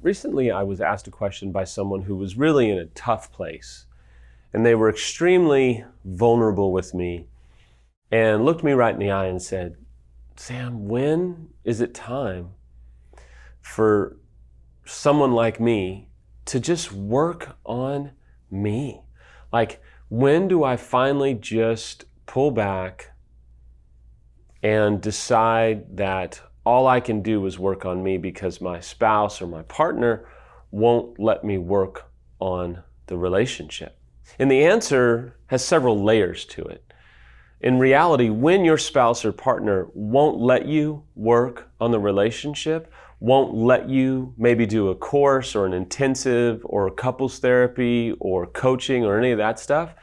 Recently, I was asked a question by someone who was really in a tough place, and they were extremely vulnerable with me and looked me right in the eye and said, "Sam, when is it time for someone like me to just work on me? Like, when do I finally just pull back and decide that all I can do is work on me because my spouse or my partner won't let me work on the relationship?" And the answer has several layers to it. In reality, when your spouse or partner won't let you work on the relationship, won't let you maybe do a course or an intensive or a couples therapy or coaching or any of that stuff,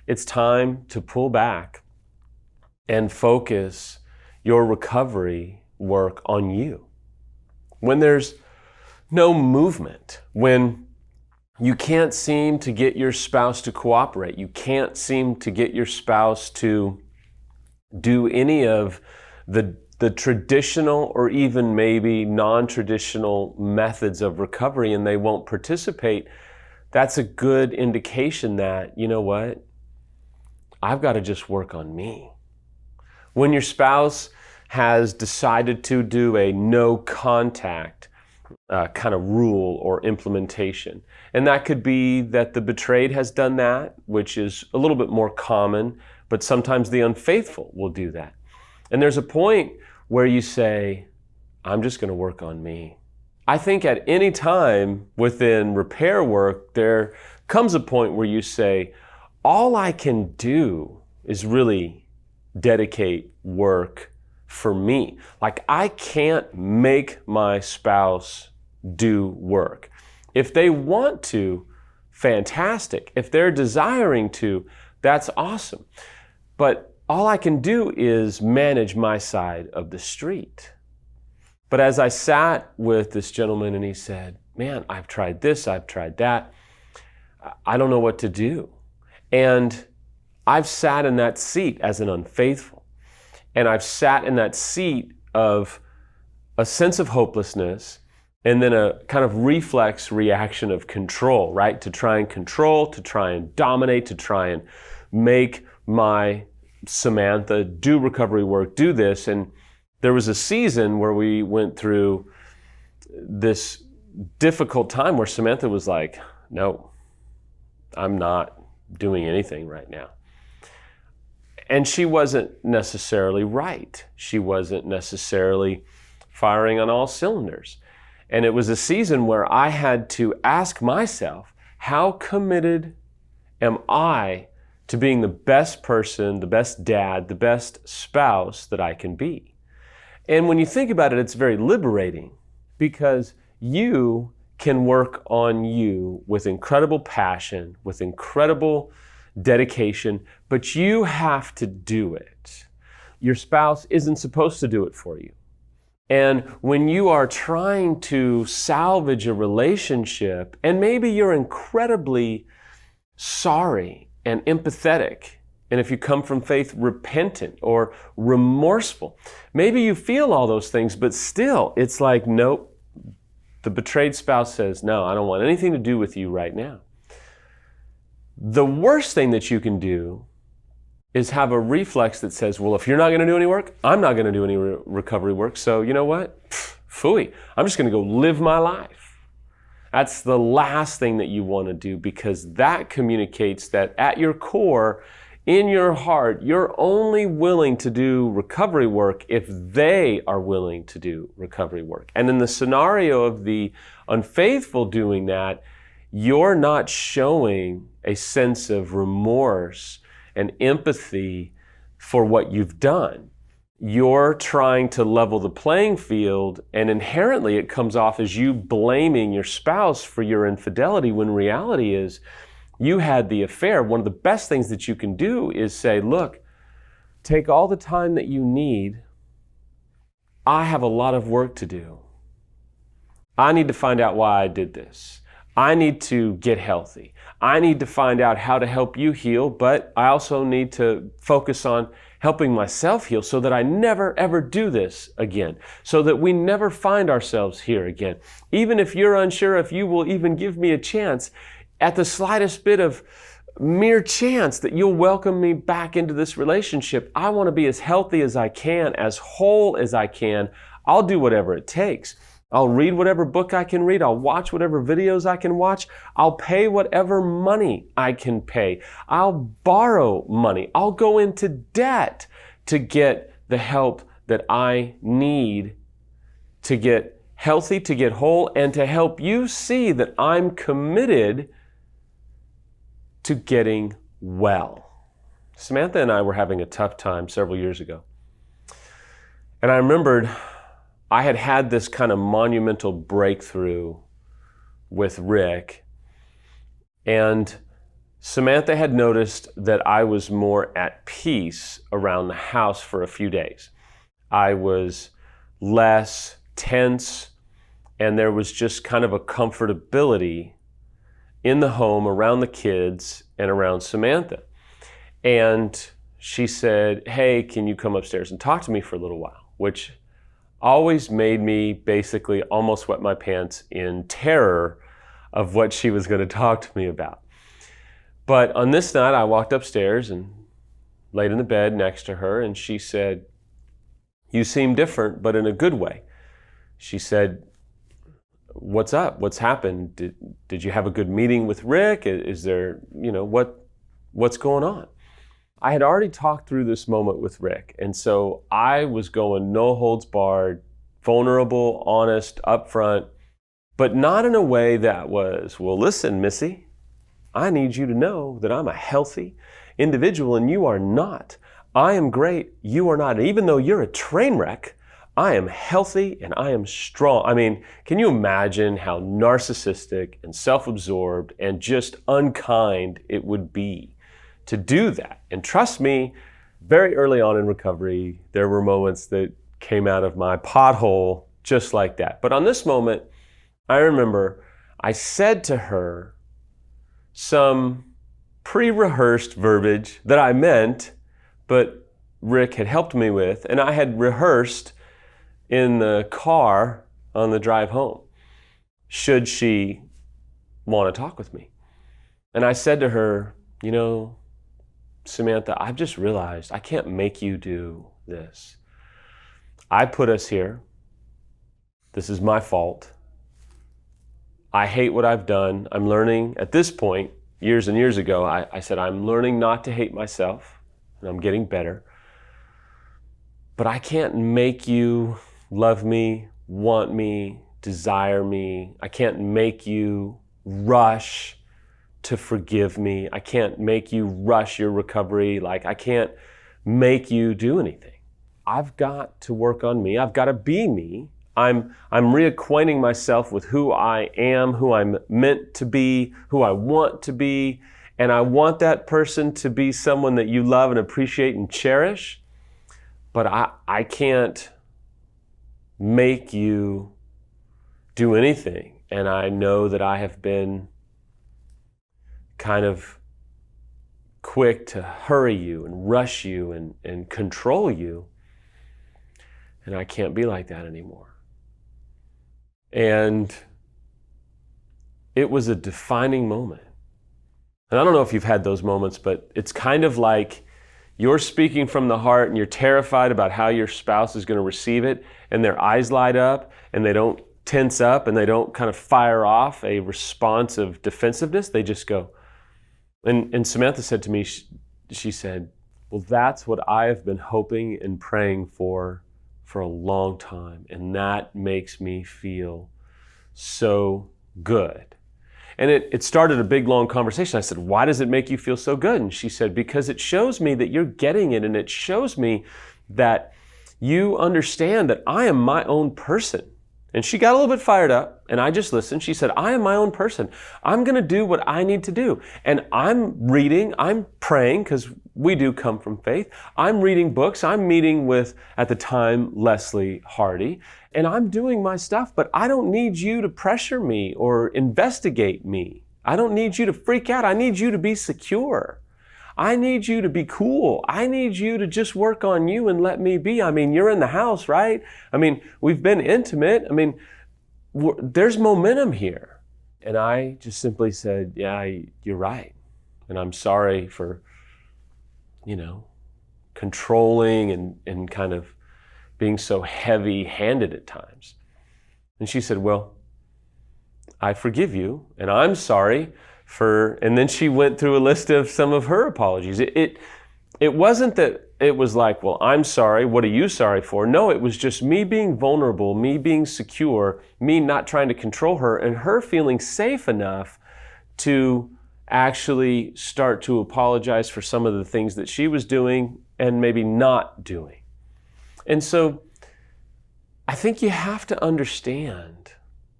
it's time to pull back and focus your recovery work on you. When there's no movement, when you can't seem to get your spouse to cooperate, you can't seem to get your spouse to do any of the traditional or even maybe non-traditional methods of recovery, and they won't participate, that's a good indication that, you know what, I've got to just work on me. When your spouse has decided to do a no contact kind of rule or implementation, and that could be that the betrayed has done that, which is a little bit more common, but sometimes the unfaithful will do that. And there's a point where you say, I'm just going to work on me. I think at any time within repair work, there comes a point where you say, all I can do is really dedicate work for me. Like, I can't make my spouse do work. If they want to, fantastic. If they're desiring to, that's awesome. But all I can do is manage my side of the street. But as I sat with this gentleman and he said, man, I've tried this, I've tried that. I don't know what to do. And I've sat in that seat as an unfaithful. And I've sat in that seat of a sense of hopelessness and then a kind of reflex reaction of control, right? To try and control, to try and dominate, to try and make my Samantha do recovery work, do this. And there was a season where we went through this difficult time where Samantha was like, no, I'm not doing anything right now. And she wasn't necessarily right. She wasn't necessarily firing on all cylinders. And it was a season where I had to ask myself, how committed am I to being the best person, the best dad, the best spouse that I can be? And when you think about it, it's very liberating because you can work on you with incredible passion, with incredible dedication, but you have to do it. Your spouse isn't supposed to do it for you. And when you are trying to salvage a relationship, and maybe you're incredibly sorry and empathetic, and if you come from faith, repentant or remorseful, maybe you feel all those things, but still it's like, nope, the betrayed spouse says, no, I don't want anything to do with you right now. The worst thing that you can do is have a reflex that says, well, if you're not going to do any work, I'm not going to do any recovery work. So you know what? Phooey. I'm just going to go live my life. That's the last thing that you want to do, because that communicates that at your core, in your heart, you're only willing to do recovery work if they are willing to do recovery work. And in the scenario of the unfaithful doing that, you're not showing a sense of remorse and empathy for what you've done. You're trying to level the playing field, and inherently it comes off as you blaming your spouse for your infidelity, when reality is you had the affair. One of the best things that you can do is say, look, take all the time that you need. I have a lot of work to do. I need to find out why I did this. I need to get healthy. I need to find out how to help you heal, but I also need to focus on helping myself heal so that I never ever do this again, so that we never find ourselves here again. Even if you're unsure if you will even give me a chance, at the slightest bit of mere chance that you'll welcome me back into this relationship, I want to be as healthy as I can, as whole as I can. I'll do whatever it takes. I'll read whatever book I can read. I'll watch whatever videos I can watch. I'll pay whatever money I can pay. I'll borrow money. I'll go into debt to get the help that I need to get healthy, to get whole, and to help you see that I'm committed to getting well. Samantha and I were having a tough time several years ago. And I remembered I had had this kind of monumental breakthrough with Rick, and Samantha had noticed that I was more at peace around the house for a few days. I was less tense, and there was just kind of a comfortability in the home, around the kids, and around Samantha. And she said, "Hey, can you come upstairs and talk to me for a little while?" Which always made me basically almost wet my pants in terror of what she was going to talk to me about. But on this night, I walked upstairs and laid in the bed next to her, and she said, "You seem different, but in a good way." She said, "What's up? What's happened? Did you have a good meeting with Rick? Is there, what's going on?" I had already talked through this moment with Rick, and so I was going no holds barred, vulnerable, honest, upfront, but not in a way that was, "Well, listen, Missy, I need you to know that I'm a healthy individual and you are not. I am great, you are not. And even though you're a train wreck, I am healthy and I am strong." I mean, can you imagine how narcissistic and self-absorbed and just unkind it would be to do that? And trust me, very early on in recovery, there were moments that came out of my pothole just like that. But on this moment, I remember I said to her some pre-rehearsed verbiage that I meant, but Rick had helped me with, and I had rehearsed in the car on the drive home, should she want to talk with me. And I said to her, "Samantha, I've just realized I can't make you do this. I put us here. This is my fault. I hate what I've done. I'm learning at this point, years and years ago, I said, I'm learning not to hate myself, and I'm getting better. But I can't make you love me, want me, desire me. I can't make you rush to forgive me. I can't make you rush your recovery. I can't make you do anything. I've got to work on me. I've got to be me. I'm reacquainting myself with who I am, who I'm meant to be, who I want to be, and I want that person to be someone that you love and appreciate and cherish, but I can't make you do anything. And I know that I have been kind of quick to hurry you and rush you and control you, and I can't be like that anymore. And it was a defining moment. And I don't know if you've had those moments, but it's kind of like you're speaking from the heart and you're terrified about how your spouse is going to receive it, and their eyes light up and they don't tense up and they don't kind of fire off a response of defensiveness. They just go. And Samantha said to me, she said, "Well, that's what I have been hoping and praying for a long time, and that makes me feel so good." And it started a big, long conversation. I said, "Why does it make you feel so good?" And she said, "Because it shows me that you're getting it, and it shows me that you understand that I am my own person. And she got a little bit fired up, and I just listened. She said, I am my own person. I'm going to do what I need to do. And I'm reading, I'm praying, because we do come from faith. I'm reading books. I'm meeting with, at the time, Leslie Hardy. And I'm doing my stuff, but I don't need you to pressure me or investigate me. I don't need you to freak out. I need you to be secure. I need you to be cool. I need you to just work on you and let me be. I mean, you're in the house, right? I mean, we've been intimate. I mean, there's momentum here. And I just simply said, yeah, you're right. And I'm sorry for, controlling and kind of being so heavy-handed at times. And she said, well, I forgive you, and I'm sorry and then she went through a list of some of her apologies. It wasn't that it was like, well, I'm sorry, what are you sorry for? No, it was just me being vulnerable, me being secure, me not trying to control her, and her feeling safe enough to actually start to apologize for some of the things that she was doing and maybe not doing. And so I think you have to understand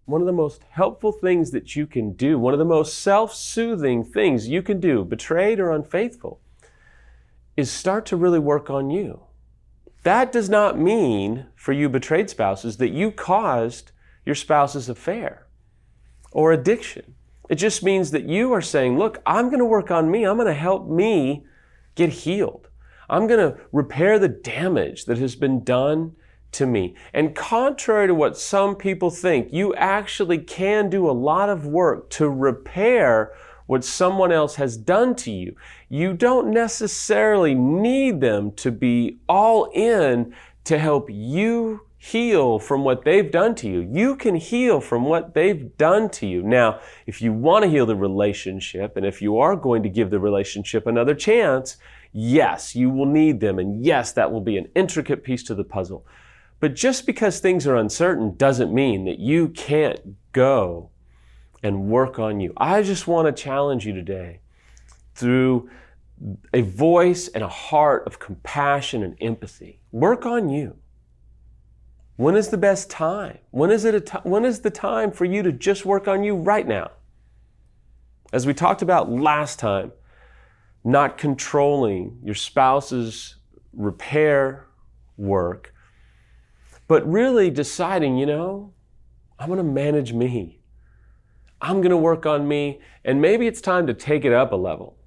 one of the most helpful things that you can do, one of the most self-soothing things you can do, betrayed or unfaithful, is start to really work on you. That does not mean, for you betrayed spouses, that you caused your spouse's affair or addiction. It just means that you are saying, look, I'm going to work on me. I'm going to help me get healed. I'm going to repair the damage that has been done to me. And contrary to what some people think, you actually can do a lot of work to repair what someone else has done to you. You don't necessarily need them to be all in to help you heal from what they've done to you. You can heal from what they've done to you. Now, if you want to heal the relationship, and if you are going to give the relationship another chance, yes, you will need them. And yes, that will be an intricate piece to the puzzle. But just because things are uncertain doesn't mean that you can't go and work on you. I just want to challenge you today through a voice and a heart of compassion and empathy. Work on you. When is the best time? When is the time for you to just work on you right now? As we talked about last time, not controlling your spouse's repair work, but really deciding, I'm going to manage me. I'm going to work on me, and maybe it's time to take it up a level.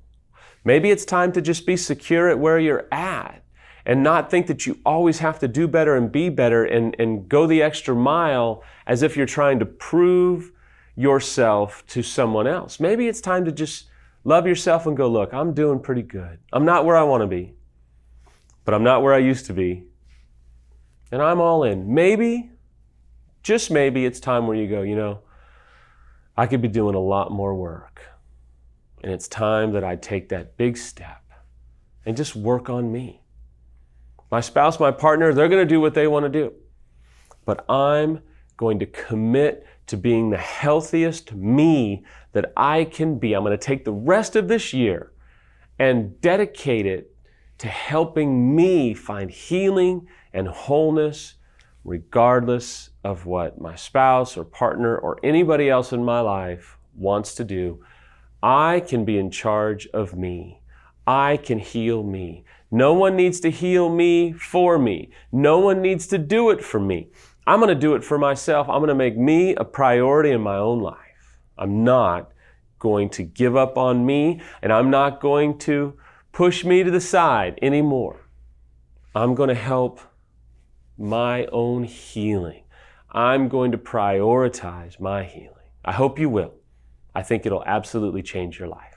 Maybe it's time to just be secure at where you're at and not think that you always have to do better and be better and go the extra mile as if you're trying to prove yourself to someone else. Maybe it's time to just love yourself and go, look, I'm doing pretty good. I'm not where I want to be, but I'm not where I used to be. And I'm all in. Maybe, just maybe, it's time where you go, I could be doing a lot more work. And it's time that I take that big step and just work on me. My spouse, my partner, they're going to do what they want to do. But I'm going to commit to being the healthiest me that I can be. I'm going to take the rest of this year and dedicate it to helping me find healing and wholeness, regardless of what my spouse or partner or anybody else in my life wants to do. I can be in charge of me. I can heal me. No one needs to heal me for me. No one needs to do it for me. I'm going to do it for myself. I'm going to make me a priority in my own life. I'm not going to give up on me, and I'm not going to push me to the side anymore. I'm going to help my own healing. I'm going to prioritize my healing. I hope you will. I think it'll absolutely change your life.